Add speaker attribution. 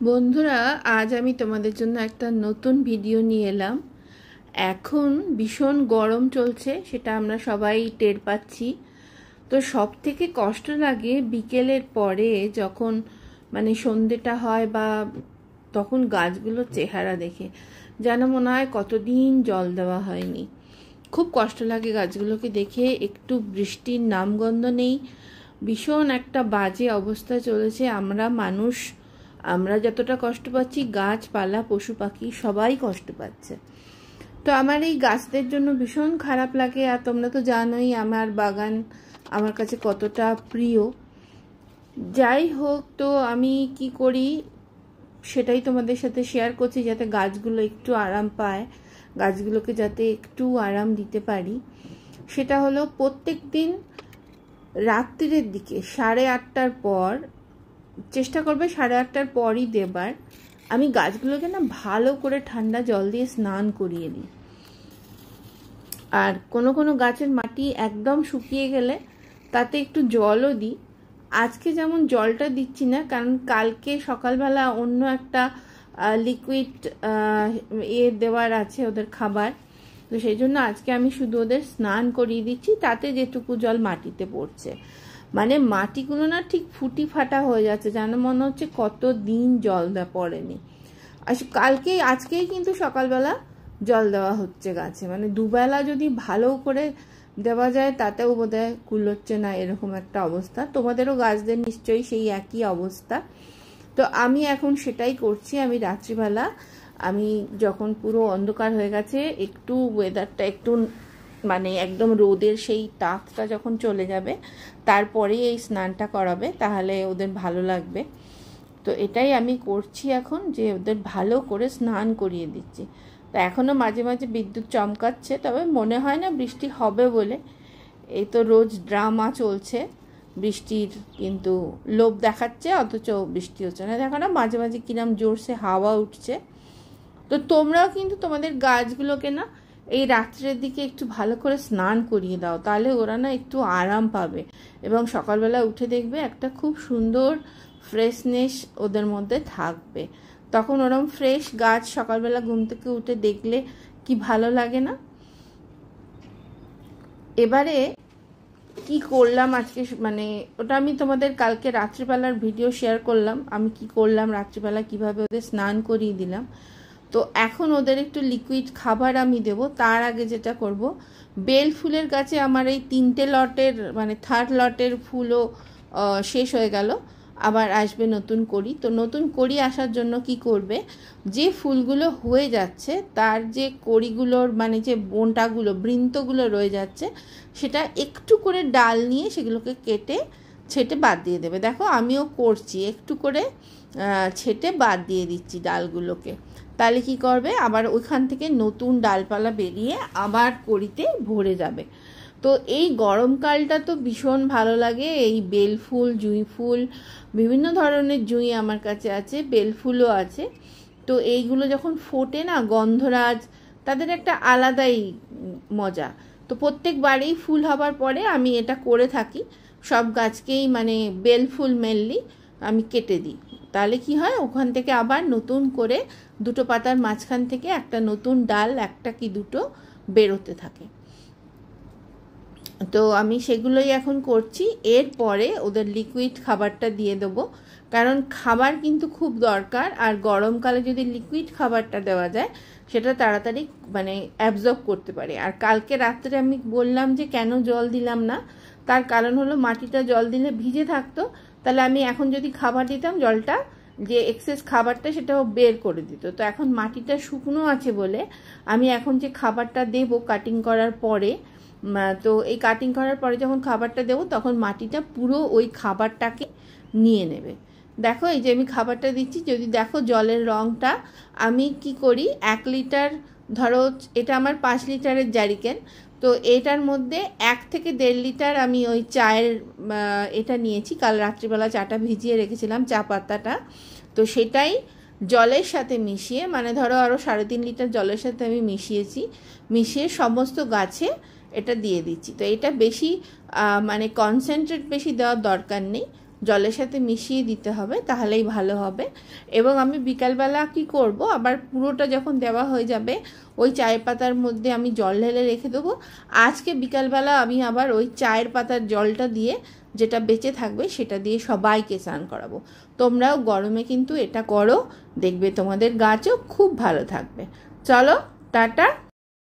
Speaker 1: বন্ধুরা, আজ আমি তোমাদের জন্য একটা নতুন ভিডিও নিয়ে এলাম। এখন ভীষণ গরম চলছে, সেটা আমরা সবাই টের পাচ্ছি। তো সব থেকে কষ্ট লাগে বিকেলের পরে, যখন সন্ধেটা হয় বা তখন গাছগুলোর চেহারা দেখে যেন মনে হয় কতদিন জল দেওয়া হয়নি। খুব কষ্ট লাগে গাছগুলোকে দেখে। একটু বৃষ্টির নামগন্ধ নেই। ভীষণ একটা বাজে অবস্থা চলেছে। আমরা যতটা কষ্ট পাচ্ছি, গাছপালা পশু পাখি সবাই কষ্ট পাচ্ছে। তো আমার এই গাছদের জন্য ভীষণ খারাপ লাগে। আর তোমরা তো জানোই আমার বাগান আমার কাছে কতটা প্রিয়। যাই হোক, তো আমি কি করি সেটাই তোমাদের সাথে শেয়ার করছি, যাতে গাছগুলো একটু আরাম পায়, গাছগুলোকে যাতে একটু আরাম দিতে পারি। সেটা হলো, প্রত্যেক দিন রাত্রির দিকে 8:30টার পর চেষ্টা করবে 8:30টার পরই দেবার। আমি গাছগুলোকে ভালো করে ঠান্ডা জল দিয়ে স্নান করিয়ে দিই। আর কোনো কোনো গাছের মাটি একদম শুকিয়ে গেলে তাতে একটু জলও দিই। আজকে যেমন জলটা দিচ্ছি না, কারণ কালকে সকালবেলা অন্য একটা লিকুইড দেওয়ার আছে ওদের খাবার। তো সেই জন্য আজকে আমি শুধু ওদের স্নান করিয়ে দিচ্ছি, তাতে যেটুকু জল মাটিতে পড়ছে। মাটিগুলো ঠিক ফুটি ফাটা হয়ে যাচ্ছে, যেন মনে হচ্ছে কত দিন জল পড়েনি। আজকেই কিন্তু সকালবেলা জল দেওয়া হচ্ছে গাছে। দুবেলা যদি ভালো করে দেওয়া যায় তাতেও বোধহয় কুলোচ্ছে না, এরকম একটা অবস্থা। তোমাদেরও গাছদের নিশ্চয়ই সেই একই অবস্থা। তো আমি এখন সেটাই করছি। আমি রাত্রিবেলা, আমি যখন পুরো অন্ধকার হয়ে গেছে, একটু ওয়েদারটা একটু একদম রোদের সেই তাপটা যখন চলে যাবে, তারপরেই এই স্নানটা করাবে, তাহলে ওদের ভালো লাগবে। তো এটাই আমি করছি এখন, যে ওদের ভালো করে স্নান করিয়ে দিচ্ছি। তো এখনও মাঝে মাঝে বিদ্যুৎ চমকাচ্ছে, তবে মনে হয় না বৃষ্টি হবে বলে। এই তো রোজ ড্রামা চলছে বৃষ্টির, কিন্তু লোভ দেখাচ্ছে, অথচ বৃষ্টি হচ্ছে না। দেখো না মাঝে মাঝে কিরম জোরসে হাওয়া উঠছে। তো তোমরাও কিন্তু তোমাদের গাছগুলোকে এই রাত্রের দিকে একটু ভালো করে স্নান করিয়ে দাও, তাহলে ওরা একটু আরাম পাবে। এবং সকালবেলা উঠে দেখবে একটা খুব সুন্দর ফ্রেশনেস ওদের মধ্যে থাকবে। তখন ওরম ফ্রেশ গাছ সকালবেলা ঘুম থেকে উঠে দেখলে কি ভালো লাগে না? এবারে কি করলাম আজকে, ওটা আমি তোমাদের কালকে রাত্রিবেলার ভিডিও শেয়ার করলাম। আমি কি করলাম রাত্রিবেলা, কিভাবে ওদের স্নান করিয়ে দিলাম। তো এখন ওদের একটু লিকুইড খাবার আমি দেব। তার আগে যেটা করব, বেল ফুলের গাছে আমার এই 3টে লটের থার্ড লটের ফুলও শেষ হয়ে গেল, আবার আসবে নতুন কড়ি। তো নতুন কড়ি আসার জন্য কি করবে, যে ফুলগুলো হয়ে যাচ্ছে তার যে কড়িগুলোর যে বোঁটাগুলো বৃন্তগুলো রয়ে যাচ্ছে, সেটা একটু করে ডাল নিয়ে সেগুলোকে কেটে ছেটে বাদ দিয়ে দেবে। দেখো আমিও করছি, একটু করে ছেটে বাদ দিয়ে দিচ্ছি ডালগুলোকে। তাহলে কি করবে, আবার ওইখান থেকে নতুন ডালপালা বেরিয়ে আবার কড়িতে ভরে যাবে। তো এই গরমকালটা তো ভীষণ ভালো লাগে। এই বেল ফুল, জুঁই ফুল, বিভিন্ন ধরনের জুঁই আমার কাছে আছে, বেল ফুলও আছে। তো এইগুলো যখন ফোটে গন্ধরাজ, তাদের একটা আলাদাই মজা। তো প্রত্যেকবারেই ফুল হবার পরে আমি এটা করে থাকি, সব গাছকেই বেল ফুল মেনলি আমি কেটে দিই। তাহলে কি হয়, ওখান থেকে আবার নতুন করে দুটো পাতার মাঝখান থেকে একটা নতুন ডাল, একটা কি দুটো বেরোতে থাকে। তো আমি সেগুলোই এখন করছি। এরপরে ওদের লিকুইড খাবারটা দিয়ে দেবো, কারণ খাবার কিন্তু খুব দরকার। আর গরমকালে যদি লিকুইড খাবারটা দেওয়া যায়, সেটা তাড়াতাড়ি অ্যাবজর্ব করতে পারে। আর কালকে রাত্রে আমি বললাম যে কেন জল দিলাম না, তার কারণ হলো মাটিটা জল দিলে ভিজে থাকতো, তাহলে আমি এখন যদি খাবার দিতাম, জলটা যে এক্সেস খাবারটা সেটাও বের করে দিত। তো এখন মাটিটা শুকনো আছে বলে আমি এখন যে খাবারটা দেব কাটিং করার পরে, তো এই কাটিং করার পরে যখন খাবারটা দেবো, তখন মাটিটা পুরো ওই খাবারটাকে নিয়ে নেবে। দেখো এই যে আমি খাবারটা দিচ্ছি, যদি দেখো জলের রঙটা, আমি কি করি 1 লিটার, ধরো এটা আমার 5 লিটারের জারিকেন, তো এটার মধ্যে 1 থেকে 1.5 লিটার আমি ওই চায়ের এটা নিয়েছি। কাল রাত্রিবেলা চাটা ভিজিয়ে রেখেছিলাম, চা পাতাটা, তো সেটাই জলের সাথে মিশিয়ে, ধরো আরও 3.5 লিটার জলের সাথে আমি মিশিয়ে সমস্ত গাছে এটা দিয়ে দিচ্ছি। তো এটা বেশি কনসেন্ট্রেট বেশি দেওয়ার দরকার নেই, জলের সাথে মিশিয়ে দিতে হবে, তাহলেই ভালো হবে। এবং আমি বিকালবেলা কি করব, আবার পুরোটা যখন দেওয়া হয়ে যাবে ওই চায়ের পাতার মধ্যে আমি জল ঢেলে রেখে দেবো। আজকে বিকালবেলা আমি আবার ওই চায়ের পাতার জলটা দিয়ে, যেটা বেঁচে থাকবে সেটা দিয়ে সবাইকে স্নান করাবো। তোমরাও গরমে কিন্তু এটা করো, দেখবে তোমাদের গাছও খুব ভালো থাকবে। চলো, টাটা।